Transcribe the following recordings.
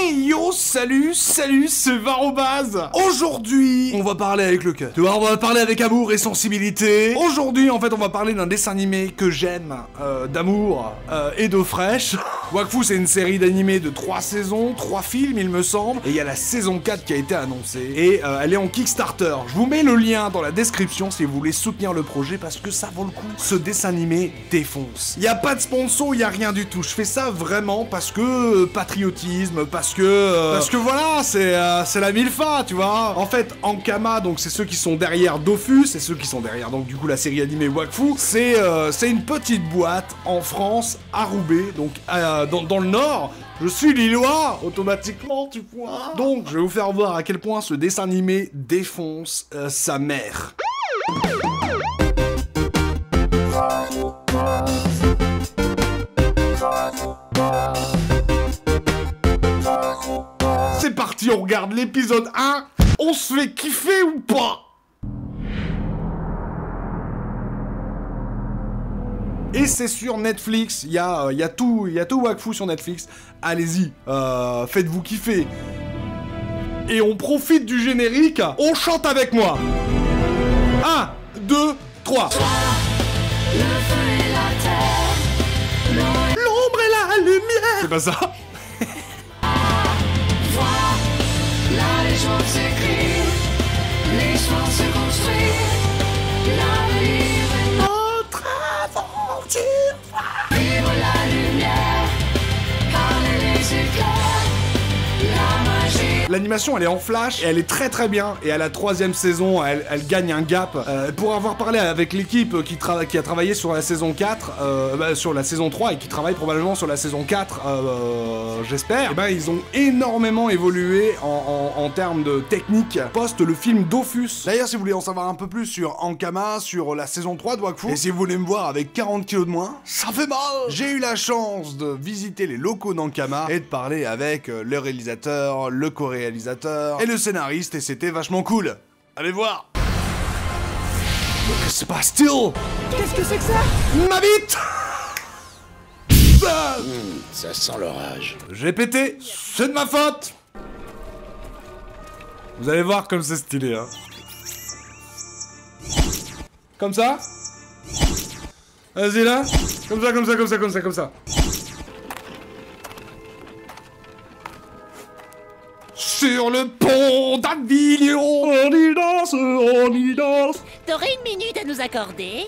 Hey yo, salut, c'est Varobaz. Aujourd'hui, on va parler avec le cœur. Tu vois, on va parler avec amour et sensibilité. Aujourd'hui, en fait, on va parler d'un dessin animé que j'aime, d'amour et d'eau fraîche. Wakfu, c'est une série d'animés de 3 saisons, 3 films, il me semble. Et il y a la saison 4 qui a été annoncée. Et elle est en Kickstarter. Je vous mets le lien dans la description si vous voulez soutenir le projet parce que ça vaut le coup. Ce dessin animé défonce. Il n'y a pas de sponsor, il n'y a rien du tout. Je fais ça vraiment parce que patriotisme, parce que voilà, c'est la milfa, tu vois. En fait, Ankama, donc c'est ceux qui sont derrière Dofus, et ceux qui sont derrière donc du coup la série animée Wakfu, c'est une petite boîte en France, à Roubaix, donc dans le Nord. Je suis lillois, automatiquement, tu vois. Donc, je vais vous faire voir à quel point ce dessin animé défonce sa mère. C'est parti, on regarde l'épisode 1. On se fait kiffer ou pas? Et c'est sur Netflix, il y a tout Wakfu sur Netflix. Allez-y, faites-vous kiffer. Et on profite du générique, on chante avec moi. 1, 2, 3. L'ombre et la lumière. C'est pas ça? La légende s'écrit, l'histoire se construit, l'avenir est notre aventure. Vivre la lumière, parler les éclairs, la magie. L'animation elle est en flash et elle est très très bien. Et à la 3ème saison elle gagne un gap. Pour avoir parlé avec l'équipe qui a travaillé sur la saison 4, sur la saison 3 et qui travaille probablement sur la saison 4, j'espère, et ben ils ont énormément évolué en termes de technique post le film Dofus. D'ailleurs si vous voulez en savoir un peu plus sur Ankama, sur la saison 3 de Wakfu, et si vous voulez me voir avec 40 kilos de moins, ça fait mal. J'ai eu la chance de visiter les locaux d'Ankama et de parler avec le réalisateur, le co-réalisateur et le scénariste, et c'était vachement cool. Allez voir. Que se passe-t-il? Qu'est-ce que c'est que ça? Ma bite. Ça sent l'orage. J'ai pété, c'est de ma faute. Vous allez voir comme c'est stylé, hein. Comme ça. Vas-y là. Comme ça. Sur le pont d'Avignon, on y danse. T'aurais une minute à nous accorder?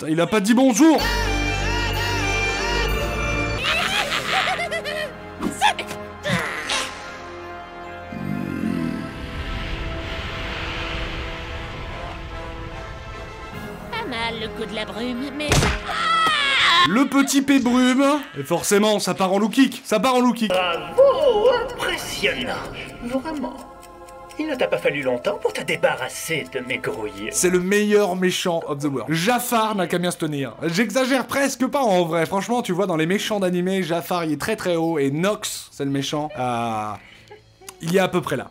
Il a pas dit bonjour. Pas mal le coup de la brume, mais... Le petit P brume. Et forcément, ça part en low kick. Bravo, impressionnant. Vraiment. Il ne t'a pas fallu longtemps pour te débarrasser de mes grouilles. C'est le meilleur méchant of the world. Jafar n'a qu'à bien se tenir. J'exagère presque pas en vrai. Franchement, tu vois, dans les méchants d'animé, Jafar il est très très haut. Et Nox, c'est le méchant. Il est à peu près là.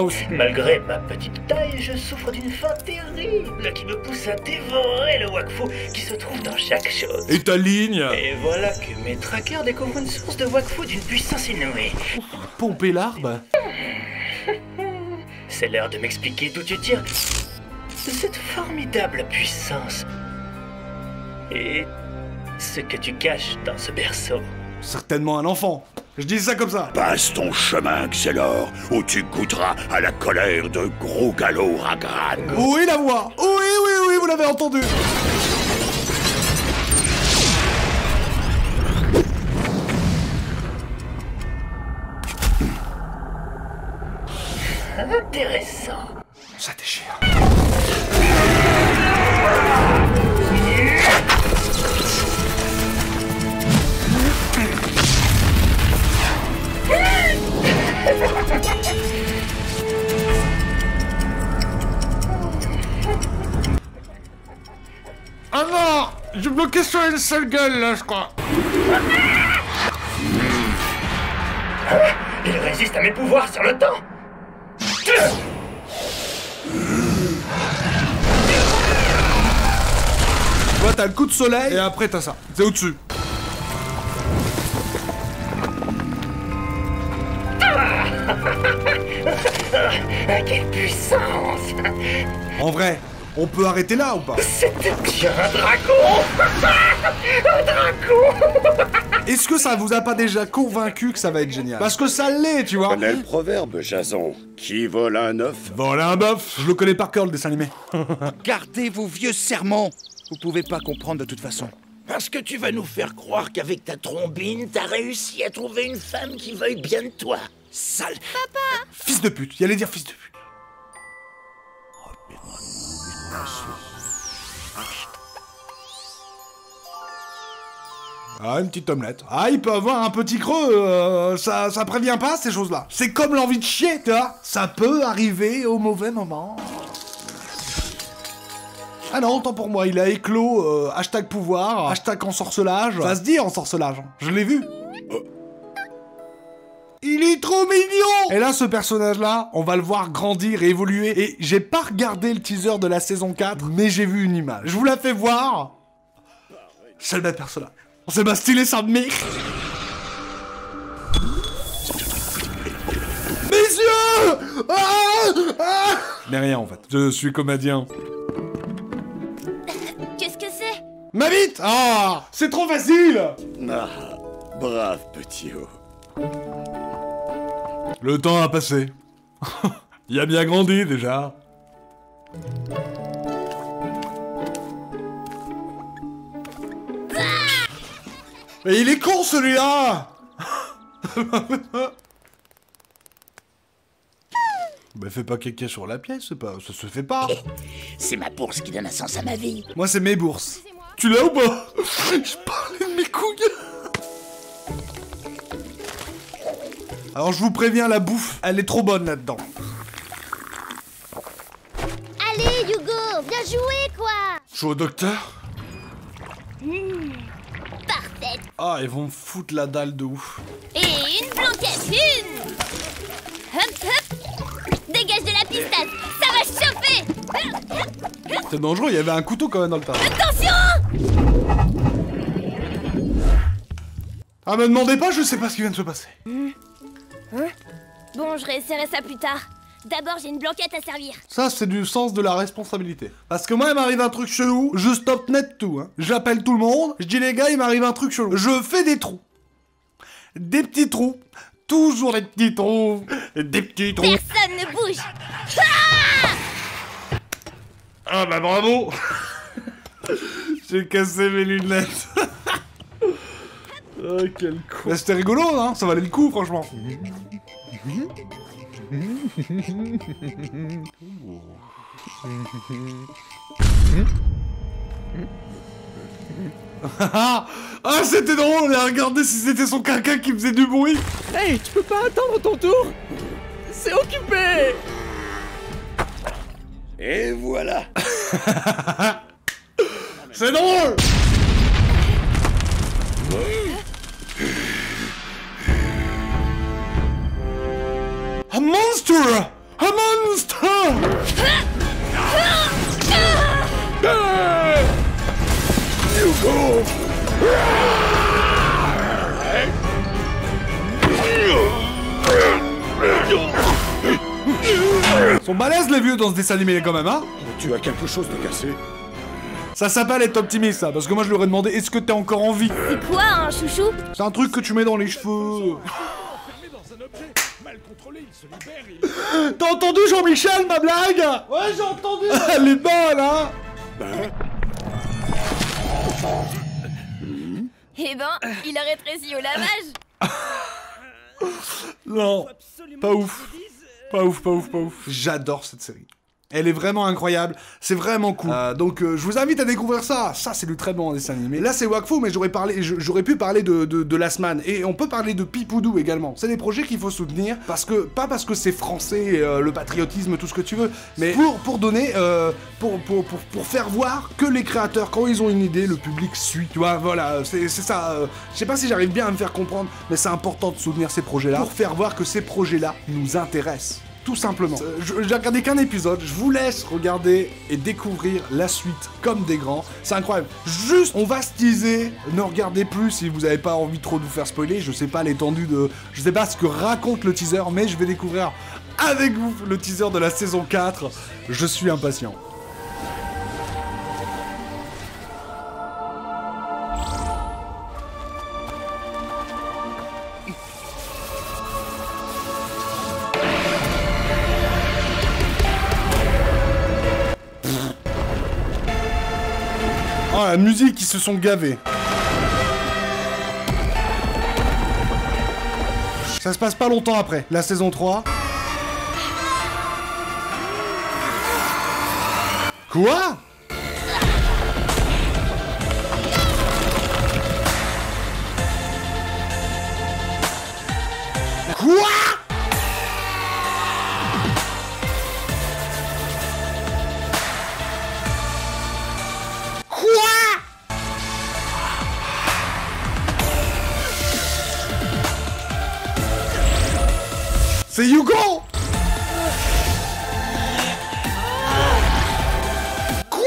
Aussi. Malgré ma petite taille, je souffre d'une faim terrible qui me pousse à dévorer le Wakfu qui se trouve dans chaque chose. Et ta ligne. Et voilà que mes trackers découvrent une source de Wakfu d'une puissance inouïe. Pomper l'arbre. C'est l'heure de m'expliquer d'où tu tires cette formidable puissance. Et ce que tu caches dans ce berceau. Certainement un enfant. Je dis ça comme ça. Passe ton chemin, Xelor, où tu goûteras à la colère de gros galops Ragran. Oui, la voix. Oui, vous l'avez entendu. Intéressant. Ça déchire. Ah non! J'ai bloqué sur une seule gueule là, je crois. Il résiste à mes pouvoirs sur le temps. vois, t'as le coup de soleil, et après t'as ça. C'est au-dessus. Quelle puissance! En vrai, on peut arrêter là ou pas? C'était bien un dragon! Un dragon! Est-ce que ça vous a pas déjà convaincu que ça va être génial? Parce que ça l'est, tu vois. Connais le proverbe, Jason. Qui vole un œuf? Voler un bœuf. Je le connais par cœur, le dessin animé. Gardez vos vieux sermons. Vous pouvez pas comprendre de toute façon. Parce que tu vas nous faire croire qu'avec ta trombine, t'as réussi à trouver une femme qui veuille bien de toi. Sale... Fils de pute, il allait dire fils de pute. Ah, une petite omelette. Ah, il peut avoir un petit creux, ça prévient pas ces choses-là. C'est comme l'envie de chier, tu vois. Ça peut arriver au mauvais moment. Ah non, tant pour moi, il a éclos, hashtag pouvoir, hashtag ensorcelage. Ça se dit ensorcelage, je l'ai vu. Il est trop mignon! Et là, ce personnage-là, on va le voir grandir et évoluer. Et j'ai pas regardé le teaser de la saison 4, mais j'ai vu une image. Je vous la fais voir. C'est le même personnage. C'est ma stylé sa mère. Mes yeux! Mais rien en fait. Je suis comédien. Qu'est-ce que c'est? Ma bite! Ah! C'est trop facile! Ah, brave petit haut. Le temps a passé. Il a bien grandi déjà. Mais il est con celui-là! Bah fais pas caca sur la pièce, ça se fait pas. C'est ma bourse qui donne un sens à ma vie. Moi c'est mes bourses. Tu l'as ou pas? Je parlais de mes couilles. Alors je vous préviens, la bouffe, elle est trop bonne là-dedans. Allez, Hugo, viens jouer, quoi. Je suis au docteur? Parfait. Ah, ils vont me foutre la dalle de ouf. Et une blanquette, une. Hop, hop. Dégage de la pistache, ça va chauffer. C'est dangereux, il y avait un couteau quand même dans le tas. Attention. Ah, me demandez pas, je sais pas ce qui vient de se passer. Bon, je réessayerai ça plus tard. D'abord, j'ai une blanquette à servir. Ça, c'est du sens de la responsabilité. Parce que moi, il m'arrive un truc chelou, je stop net tout, hein. J'appelle tout le monde, je dis les gars, il m'arrive un truc chelou. Je fais des trous. Des petits trous. Toujours des petits trous. Des petits trous. Personne ne bouge. Ah bah bravo. J'ai cassé mes lunettes. Oh, quel con. Bah, c'était rigolo, hein. Ça valait le coup, franchement. Ah, c'était drôle, mais regardez si c'était son caca qui faisait du bruit. Hey, tu peux pas attendre ton tour? C'est occupé. Et voilà. C'est drôle. A monster! A monster! Hugo! Ils sont balèzes les vieux dans ce dessin animé quand même, hein? Tu as quelque chose de cassé? Ça s'appelle être optimiste, ça, parce que moi je lui aurais demandé est-ce que t'es encore en vie? C'est quoi, un chouchou? C'est un truc que tu mets dans les cheveux. T'as entendu Jean-Michel, ma blague? Ouais, j'ai entendu. Elle est bonne, hein? Eh ben, il a rétréci au lavage. Non, pas ouf. Pas ouf, pas ouf, pas ouf. J'adore cette série. Elle est vraiment incroyable, c'est vraiment cool. Donc je vous invite à découvrir ça. Ça c'est du très bon dessin animé. Là c'est Wakfu, mais j'aurais pu parler de Last Man. Et on peut parler de Pipoudou également. C'est des projets qu'il faut soutenir, parce que pas parce que c'est français, le patriotisme, tout ce que tu veux, mais pour donner, pour faire voir que les créateurs, quand ils ont une idée, le public suit. Tu vois, voilà, c'est ça. Je sais pas si j'arrive bien à me faire comprendre, mais c'est important de soutenir ces projets-là, pour faire voir que ces projets-là nous intéressent. tout simplement. J'ai regardé qu'un épisode, je vous laisse regarder et découvrir la suite comme des grands. C'est incroyable. Juste, on va se teaser, ne regardez plus si vous n'avez pas envie trop de vous faire spoiler. Je sais pas l'étendue de... Je sais pas ce que raconte le teaser, mais je vais découvrir avec vous le teaser de la saison 4. Je suis impatient. Oh, la musique, ils se sont gavés. Ça se passe pas longtemps après, la saison 3. Quoi? Quoi? C'est Hugo! Quoi?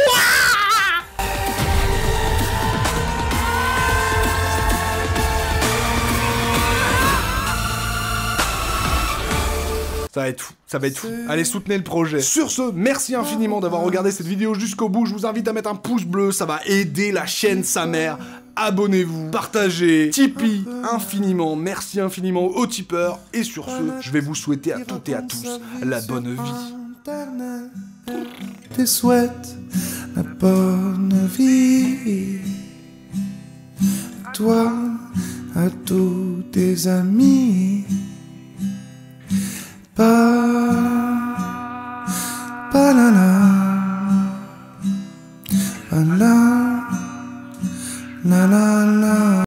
Ça va être fou, ça va être fou. Allez, soutenez le projet. Sur ce, merci infiniment d'avoir regardé cette vidéo jusqu'au bout. Je vous invite à mettre un pouce bleu, ça va aider la chaîne sa mère. Abonnez-vous, partagez, Tipeee infiniment, merci infiniment aux tipeurs. Et sur ce, je vais vous souhaiter à toutes et à tous la bonne vie. Te souhaite la bonne vie. Toi, à tous tes amis. Pas